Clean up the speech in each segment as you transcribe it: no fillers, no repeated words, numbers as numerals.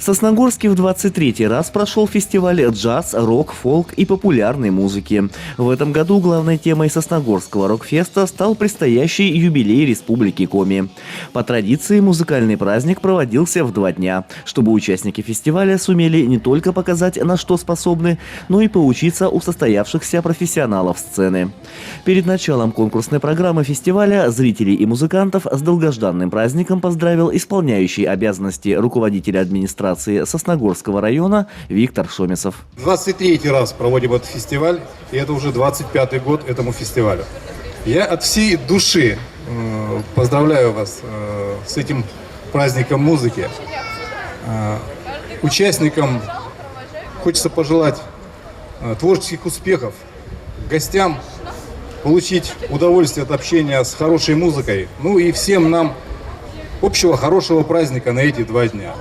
В Сосногорске в 23-й раз прошел фестиваль джаз, рок, фолк и популярной музыки. В этом году главной темой Сосногорского рок-феста стал предстоящий юбилей Республики Коми. По традиции музыкальный праздник проводился в 2 дня, чтобы участники фестиваля сумели не только показать, на что способны, но и поучиться у состоявшихся профессионалов сцены. Перед началом конкурсной программы фестиваля зрителей и музыкантов с долгожданным праздником поздравил исполняющий обязанности руководителя администрации Сосногорского района Виктор Шомисов. 23-й раз проводим этот фестиваль, и это уже 25-й год этому фестивалю. Я от всей души поздравляю вас с этим праздником музыки. Участникам хочется пожелать творческих успехов, гостям получить удовольствие от общения с хорошей музыкой, ну и всем нам общего хорошего праздника на эти 2 дня.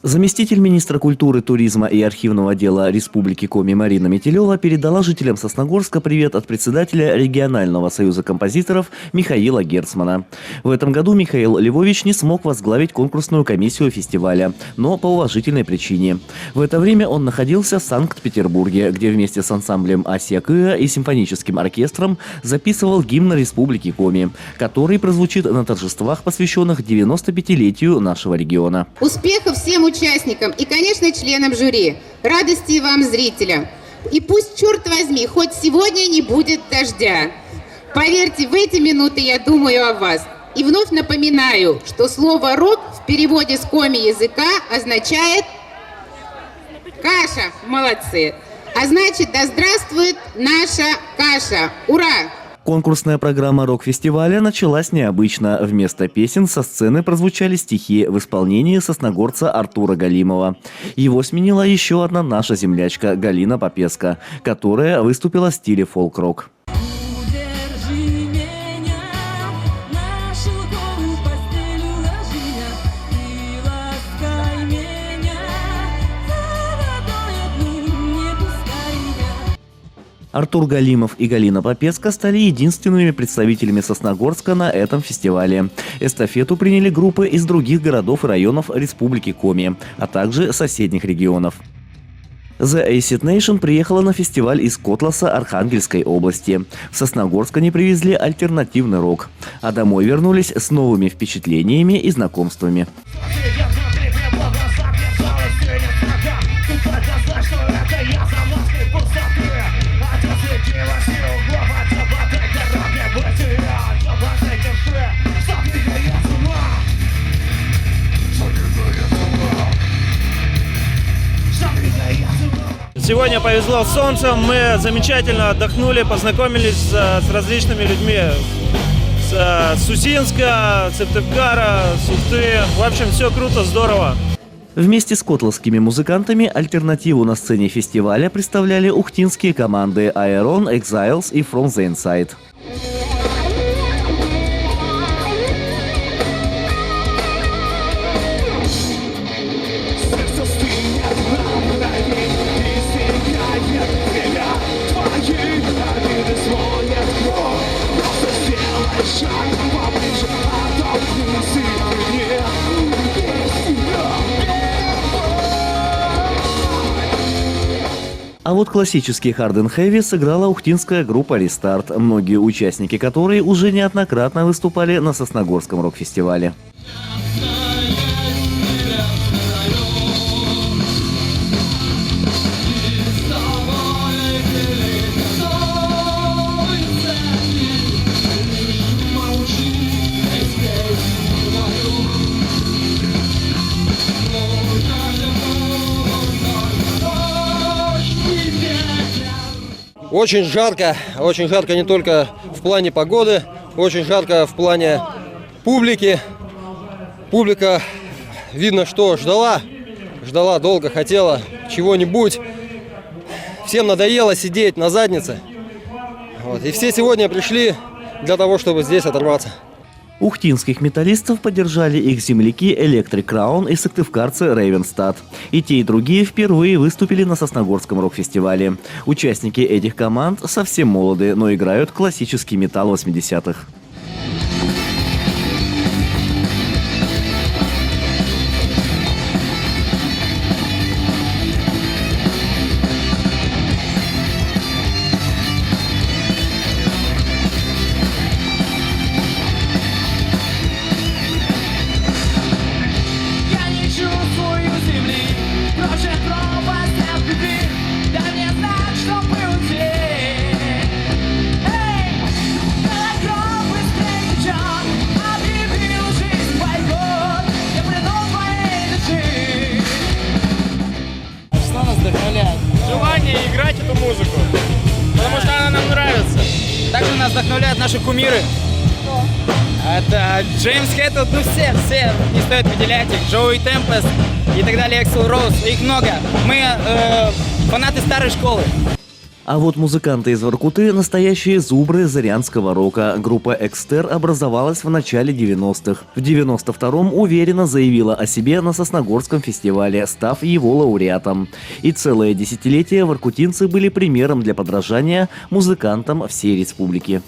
Заместитель министра культуры, туризма и архивного дела Республики Коми Марина Метелева передала жителям Сосногорска привет от председателя регионального союза композиторов Михаила Герцмана. В этом году Михаил Львович не смог возглавить конкурсную комиссию фестиваля, но по уважительной причине. В это время он находился в Санкт-Петербурге, где вместе с ансамблем Асия Кыа и симфоническим оркестром записывал гимн Республики Коми, который прозвучит на торжествах, посвященных 95-летию нашего региона. Успехов всем участникам и, конечно, членам жюри. Радости вам, зрителям. И пусть, черт возьми, хоть сегодня не будет дождя. Поверьте, в эти минуты я думаю о вас. И вновь напоминаю, что слово «рок» в переводе с коми языка означает «каша». Молодцы. А значит, да здравствует наша каша. Ура! Конкурсная программа рок-фестиваля началась необычно. Вместо песен со сцены прозвучали стихи в исполнении сосногорца Артура Галимова. Его сменила еще одна наша землячка Галина Попеска, которая выступила в стиле фолк-рок. Артур Галимов и Галина Попеска стали единственными представителями Сосногорска на этом фестивале. Эстафету приняли группы из других городов и районов Республики Коми, а также соседних регионов. The Acid Nation приехала на фестиваль из Котласа Архангельской области. В Сосногорск они привезли альтернативный рок, а домой вернулись с новыми впечатлениями и знакомствами. Сегодня повезло с солнцем, мы замечательно отдохнули, познакомились с различными людьми с Усинска, Сыктывкара, с Ухты. В общем, все круто, здорово. Вместе с котласскими музыкантами альтернативу на сцене фестиваля представляли ухтинские команды Aeron, Exiles и From the Inside. А вот классический Hard and Heavy сыграла ухтинская группа Restart, многие участники которой уже неоднократно выступали на Сосногорском рок-фестивале. Очень жарко не только в плане погоды, очень жарко в плане публики. Публика, видно, что ждала долго, хотела чего-нибудь. Всем надоело сидеть на заднице. Вот. И все сегодня пришли для того, чтобы здесь оторваться. Ухтинских металлистов поддержали их земляки Electric Crown и сыктывкарцы Рейвенстад. И те, и другие впервые выступили на Сосногорском рок-фестивале. Участники этих команд совсем молоды, но играют классический металл 80-х. вдохновляют наши кумиры. Это Джеймс Хэттл, ну все, не стоит выделять их. Джоуи Темпест и так далее, Эксел Роуз, их много. Мы фанаты старой школы. А вот музыканты из Воркуты – настоящие зубры зарянского рока. Группа «Экстер» образовалась в начале 90-х. В 92-м уверенно заявила о себе на Сосногорском фестивале, став его лауреатом. И целое десятилетие воркутинцы были примером для подражания музыкантам всей республики.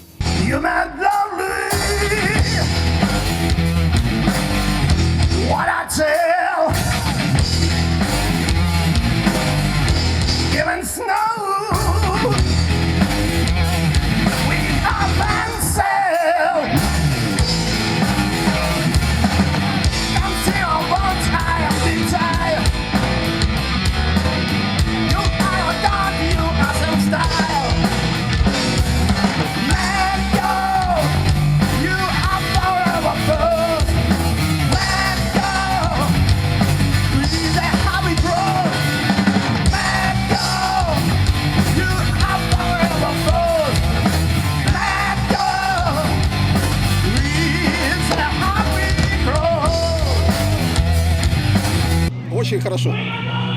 Очень хорошо.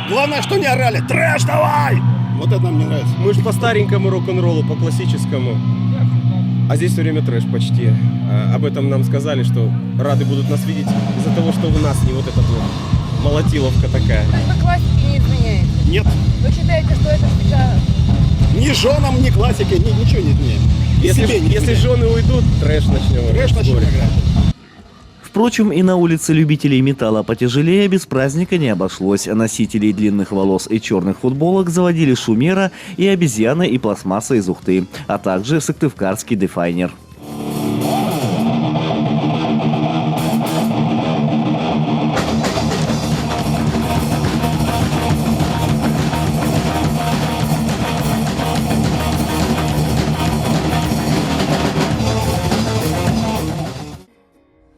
Главное, что не орали. Трэш давай! Вот это нам не нравится. Мы же по старенькому рок-н-роллу, по классическому. А здесь все время трэш почти. Об этом нам сказали, что рады будут нас видеть из-за того, что у нас не вот эта вот молотиловка такая. То есть вы классики не изменяете? Нет. Вы считаете, что это всегда... Ни женам, ни классике, ничего не изменяем. Если жены уйдут, трэш начнем. Трэш начнем играть. Впрочем, и на улице любителей металла потяжелее без праздника не обошлось. Носителей длинных волос и черных футболок заводили Шумера и обезьяны и пластмасса из Ухты, а также сыктывкарский Дефайнер.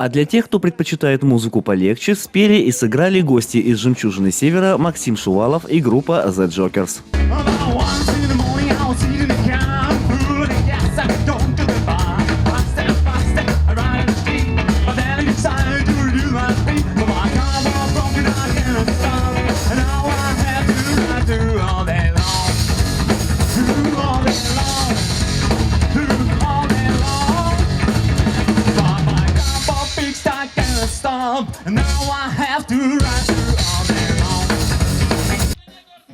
А для тех, кто предпочитает музыку полегче, спели и сыграли гости из «Жемчужины Севера» Максим Шувалов и группа The Jokers.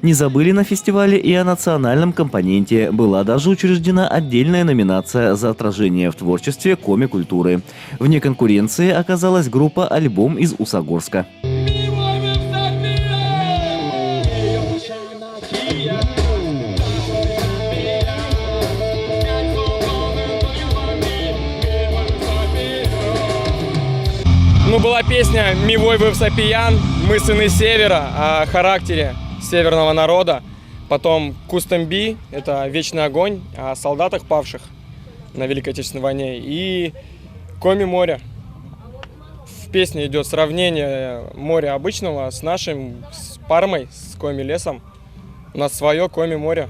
Не забыли на фестивале и о национальном компоненте. Была даже учреждена отдельная номинация за отражение в творчестве коми-культуры. Вне конкуренции оказалась группа «Альбом» из Усогорска. Ну, была песня «Мивой вы сапиян», «Мы сыны севера», о характере северного народа. Потом «Кустамби» — это «Вечный огонь», о солдатах, павших на Великой Отечественной войне. И «Коми моря». В песне идет сравнение моря обычного с нашим, с Пармой, с Коми лесом. У нас свое Коми море.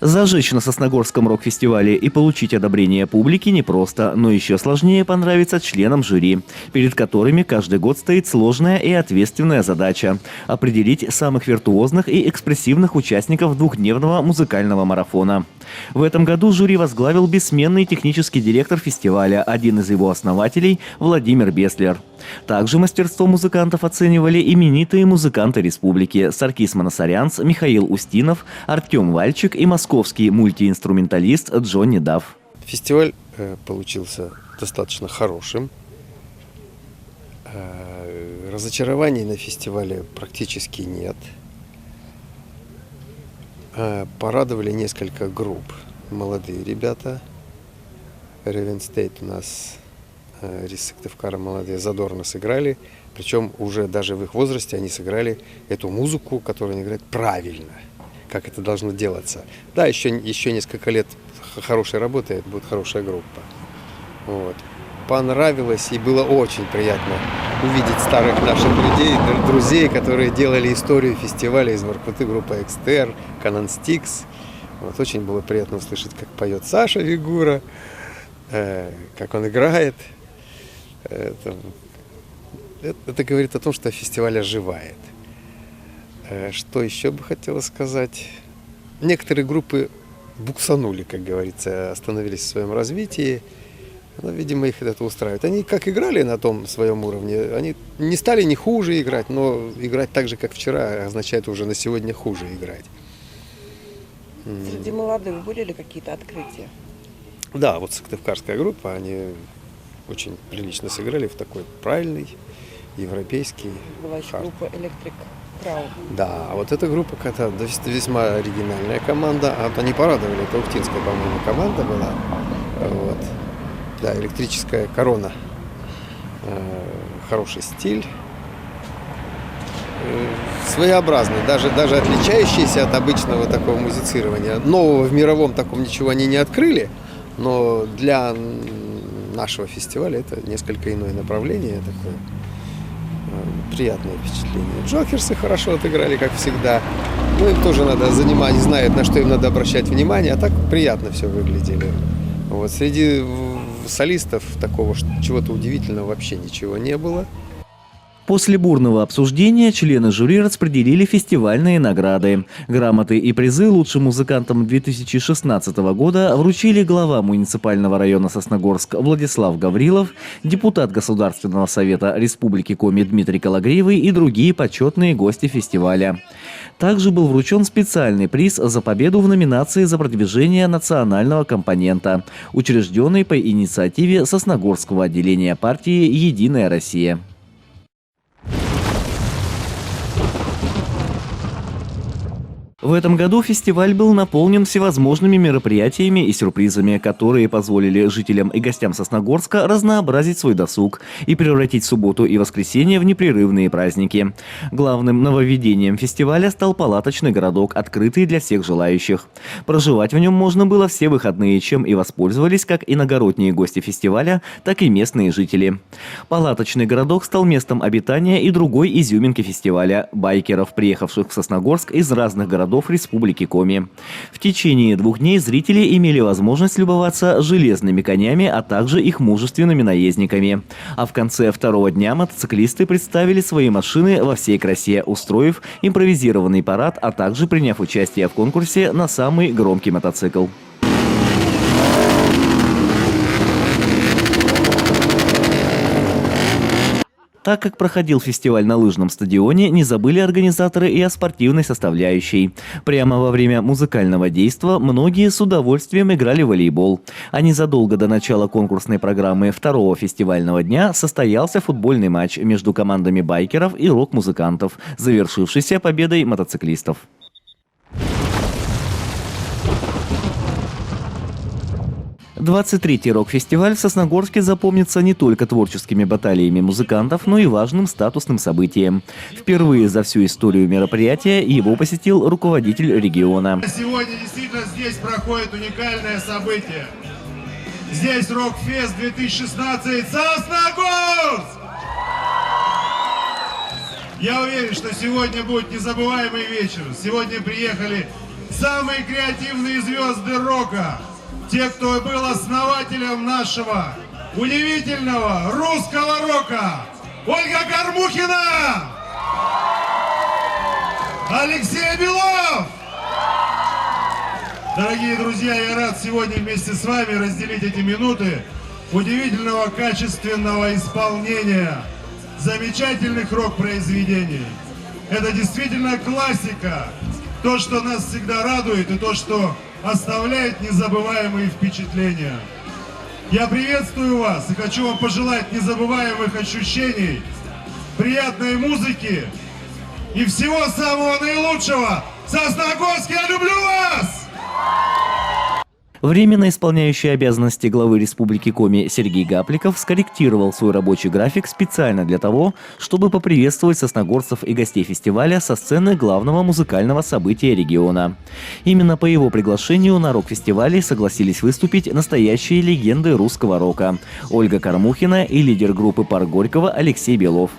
Зажечь на Сосногорском рок-фестивале и получить одобрение публики непросто, но еще сложнее понравиться членам жюри, перед которыми каждый год стоит сложная и ответственная задача – определить самых виртуозных и экспрессивных участников двухдневного музыкального марафона. В этом году жюри возглавил бессменный технический директор фестиваля, один из его основателей – Владимир Беслер. Также мастерство музыкантов оценивали именитые музыканты республики – Саркис Манасарянц, Михаил Устинов, Артем Вальчик и московский мультиинструменталист Джонни Дафф. Фестиваль получился достаточно хорошим. Разочарований на фестивале практически нет. Порадовали несколько групп. Молодые ребята. Ревен Стейт у нас, Сыктывкара молодые, задорно сыграли. Причем уже даже в их возрасте они сыграли эту музыку, которую они играют правильно, как это должно делаться. Да, еще несколько лет хорошей работы, это будет хорошая группа. Вот. понравилось и было очень приятно увидеть старых наших людей, друзей, которые делали историю фестиваля из Воркуты, группа Экстер, Канон Стикс. Вот, очень было приятно услышать, как поет Саша Вигура, как он играет. Это говорит о том, что фестиваль оживает. Что еще бы хотелось сказать? Некоторые группы буксанули, как говорится, остановились в своем развитии. Но, видимо, их это устраивает. Они как играли на том своем уровне, они не стали ни хуже играть, но играть так же, как вчера, означает уже на сегодня хуже играть. Среди молодых были ли какие-то открытия? Да, вот сыктывкарская группа, они очень прилично сыграли в такой правильный европейский Была еще хард. группа Electric Crowd. Да, а вот эта группа это весьма оригинальная команда. Они порадовали, это ухтинская, по-моему, команда была. Вот. Да, электрическая корона. Хороший стиль. Своеобразный, даже отличающийся от обычного такого музицирования. Нового в мировом таком ничего они не открыли, но для нашего фестиваля это несколько иное направление такое. Приятное впечатление. Джокерсы хорошо отыграли, как всегда. Ну, им тоже надо занимать, знают, на что им надо обращать внимание, а так приятно все выглядели. Вот. Среди солистов такого чего-то удивительного вообще ничего не было. После бурного обсуждения члены жюри распределили фестивальные награды. Грамоты и призы лучшим музыкантам 2016 года вручили глава муниципального района Сосногорск Владислав Гаврилов, депутат Государственного совета Республики Коми Дмитрий Калагриевый и другие почетные гости фестиваля. Также был вручен специальный приз за победу в номинации за продвижение национального компонента, учрежденный по инициативе Сосногорского отделения партии «Единая Россия». В этом году фестиваль был наполнен всевозможными мероприятиями и сюрпризами, которые позволили жителям и гостям Сосногорска разнообразить свой досуг и превратить субботу и воскресенье в непрерывные праздники. Главным нововведением фестиваля стал палаточный городок, открытый для всех желающих. Проживать в нем можно было все выходные, чем и воспользовались как иногородние гости фестиваля, так и местные жители. Палаточный городок стал местом обитания и другой изюминки фестиваля – байкеров, приехавших в Сосногорск из разных городов Республики Коми. В течение 2 дней зрители имели возможность любоваться железными конями, а также их мужественными наездниками. А в конце 2-го дня мотоциклисты представили свои машины во всей красе, устроив импровизированный парад, а также приняв участие в конкурсе на самый громкий мотоцикл. Так как проходил фестиваль на лыжном стадионе, не забыли организаторы и о спортивной составляющей. Прямо во время музыкального действа многие с удовольствием играли в волейбол. А незадолго до начала конкурсной программы 2-го фестивального дня состоялся футбольный матч между командами байкеров и рок-музыкантов, завершившийся победой мотоциклистов. 23-й рок-фестиваль в Сосногорске запомнится не только творческими баталиями музыкантов, но и важным статусным событием. Впервые за всю историю мероприятия его посетил руководитель региона. Сегодня действительно здесь проходит уникальное событие. Здесь Рок-фест 2016 Сосногорск! Я уверен, что сегодня будет незабываемый вечер. Сегодня приехали самые креативные звезды рока. Те, кто был основателем нашего удивительного русского рока. Ольга Кормухина! Алексей Белов! Дорогие друзья, я рад сегодня вместе с вами разделить эти минуты удивительного качественного исполнения замечательных рок-произведений. Это действительно классика. То, что нас всегда радует, и то, что оставляет незабываемые впечатления. Я приветствую вас и хочу вам пожелать незабываемых ощущений, приятной музыки и всего самого наилучшего. Сосногорск, я люблю вас! Временно исполняющий обязанности главы Республики Коми Сергей Гапликов скорректировал свой рабочий график специально для того, чтобы поприветствовать сосногорцев и гостей фестиваля со сцены главного музыкального события региона. Именно по его приглашению на рок-фестивале согласились выступить настоящие легенды русского рока – Ольга Кормухина и лидер группы «Парк Горького» Алексей Белов.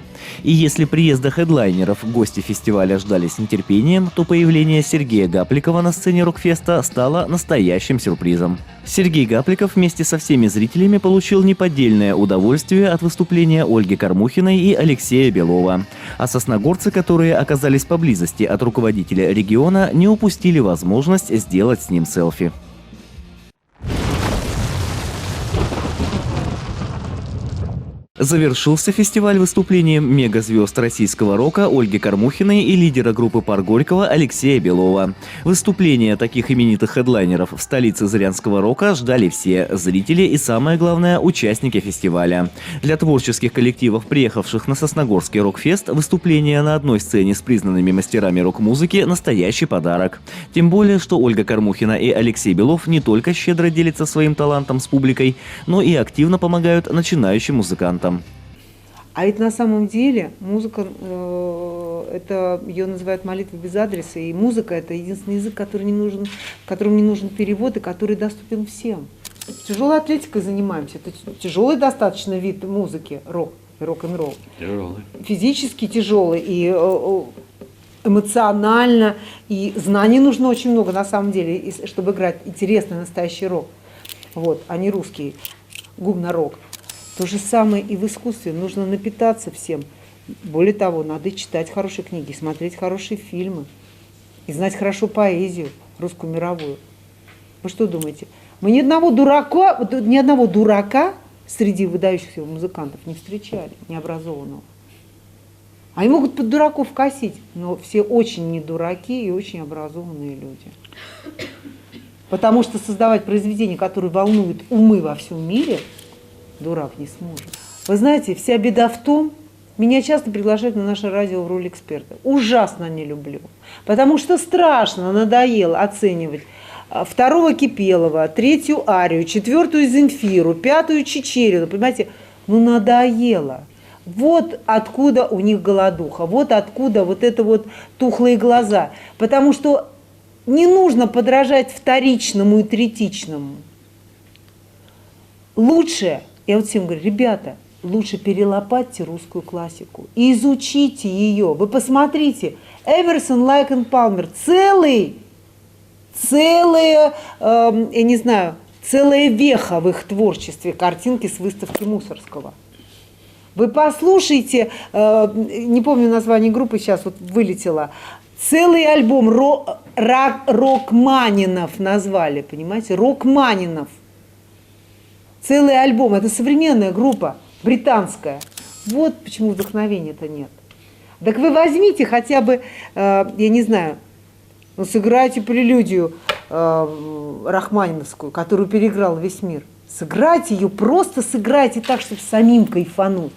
И если приезда хедлайнеров гости фестиваля ждали с нетерпением, то появление Сергея Гапликова на сцене рок-феста стало настоящим сюрпризом. Сергей Гапликов вместе со всеми зрителями получил неподдельное удовольствие от выступления Ольги Кормухиной и Алексея Белова. А сосногорцы, которые оказались поблизости от руководителя региона, не упустили возможность сделать с ним селфи. Завершился фестиваль выступлением мегазвезд российского рока Ольги Кормухиной и лидера группы «Парк Горького» Алексея Белова. Выступления таких именитых хедлайнеров в столице зырянского рока ждали все зрители и, самое главное, участники фестиваля. Для творческих коллективов, приехавших на Сосногорский рок-фест, выступление на одной сцене с признанными мастерами рок-музыки – настоящий подарок. Тем более, что Ольга Кормухина и Алексей Белов не только щедро делятся своим талантом с публикой, но и активно помогают начинающим музыкантам. А это на самом деле музыка, это ее называют молитва без адреса, и музыка это единственный язык, который не нужен, которому не нужен перевод и который доступен всем. Тяжелой атлетикой занимаемся, это тяжелый достаточно вид музыки, рок-н-ролл. Тяжелый. Физически тяжелый и эмоционально, и знаний нужно очень много на самом деле, чтобы играть интересный настоящий рок, вот, а не русский гумно-рок. То же самое и в искусстве. Нужно напитаться всем. Более того, надо читать хорошие книги, смотреть хорошие фильмы и знать хорошо поэзию, русскую мировую. Вы что думаете? Мы ни одного дурака среди выдающихся музыкантов не встречали, необразованного. Они могут под дураков косить, но все очень не дураки и очень образованные люди. Потому что создавать произведения, которые волнуют умы во всем мире, дурак не сможет. Вы знаете, вся беда в том, меня часто приглашают на наше радио в роли эксперта. Ужасно не люблю. Потому что страшно, надоело оценивать 2-го Кипелова, 3-ю Арию, 4-ю Земфиру, 5-ю Чичерину. Понимаете, надоело. Вот откуда у них голодуха, вот откуда вот это вот тухлые глаза. Потому что не нужно подражать вторичному и третичному. Лучше, я вот всем говорю, ребята, лучше перелопатьте русскую классику и изучите ее. Вы посмотрите, Эмерсон, Лайк и Палмер, целая веха в их творчестве, картинки с выставки Мусорского. Вы послушайте, не помню название группы, сейчас вот вылетело, целый альбом Рокманинов назвали, понимаете, Рокманинов. Целый альбом, это современная группа, британская. Вот почему вдохновения-то нет. Так вы возьмите хотя бы, я не знаю, сыграйте прелюдию рахманиновскую, которую переиграл весь мир. Сыграйте ее, просто сыграйте так, чтобы самим кайфануть.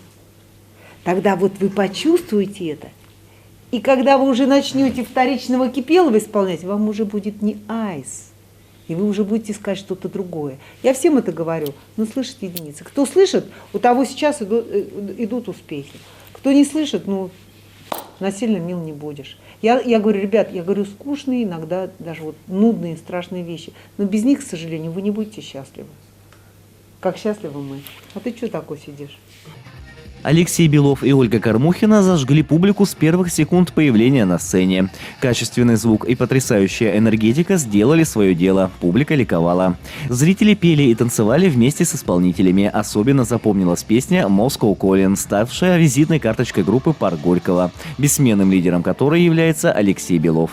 Тогда вот вы почувствуете это. И когда вы уже начнете вторичного Кипелова исполнять, вам уже будет не айс. И вы уже будете искать что-то другое. Я всем это говорю, но слышат единицы. Кто слышит, у того сейчас идут успехи. Кто не слышит, насильно мил не будешь. Я говорю, ребят, скучные, иногда даже вот нудные, страшные вещи. Но без них, к сожалению, вы не будете счастливы. Как счастливы мы. А ты что такой сидишь? Алексей Белов и Ольга Кормухина зажгли публику с первых секунд появления на сцене. Качественный звук и потрясающая энергетика сделали свое дело. Публика ликовала. Зрители пели и танцевали вместе с исполнителями. Особенно запомнилась песня «Moscow Calling», ставшая визитной карточкой группы «Парк Горького», бессменным лидером которой является Алексей Белов.